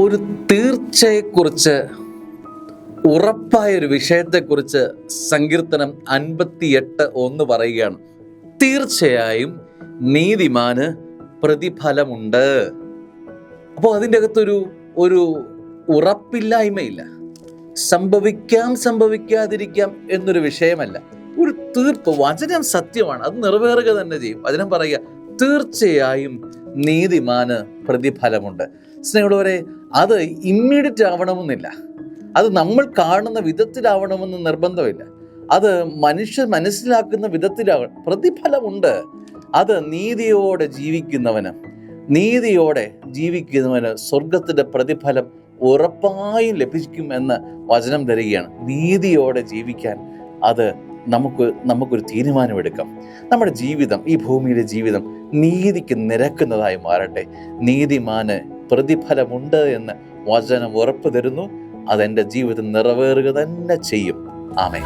ഒരു തീർച്ചയെക്കുറിച്ച്, ഉറപ്പായൊരു വിഷയത്തെക്കുറിച്ച് സങ്കീർത്തനം 58:1 പറയുകയാണ്, തീർച്ചയായും നീതിമാന് പ്രതിഫലമുണ്ട്. അപ്പോൾ അതിൻ്റെ അകത്തൊരു ഉറപ്പില്ലായ്മയില്ല. സംഭവിക്കാം, സംഭവിക്കാതിരിക്കാം എന്നൊരു വിഷയമല്ല. ഒരു തീർപ്പ്. വചനം സത്യമാണ്, അത് നിറവേറുക തന്നെ ചെയ്യും. വചനം പറയുക, തീർച്ചയായും നീതിമാന് പ്രതിഫലമുണ്ട്. സ്നേഹിതരെ, അത് ഇമ്മീഡിയറ്റ് ആവണമെന്നില്ല, അത് നമ്മൾ കാണുന്ന വിധത്തിലാവണമെന്ന് നിർബന്ധമില്ല, അത് മനുഷ്യൻ മനസ്സിലാക്കുന്ന വിധത്തിലാവണം. പ്രതിഫലമുണ്ട്. അത് നീതിയോടെ ജീവിക്കുന്നവന് സ്വർഗത്തിന്റെ പ്രതിഫലം ഉറപ്പായും ലഭിക്കും എന്ന് വചനം തരികയാണ്. നീതിയോടെ ജീവിക്കാൻ അത് നമുക്കൊരു തീരുമാനമെടുക്കാം. നമ്മുടെ ജീവിതം, ഈ ഭൂമിയിലെ ജീവിതം നീതിക്ക് നിരക്കുന്നതായി മാറട്ടെ. നീതിമാന് പ്രതിഫലമുണ്ട് എന്ന് വചനം ഉറപ്പ് തരുന്നു. അതെൻ്റെ ജീവിതം നിറവേറുക തന്നെ ചെയ്യും. ആമേൻ.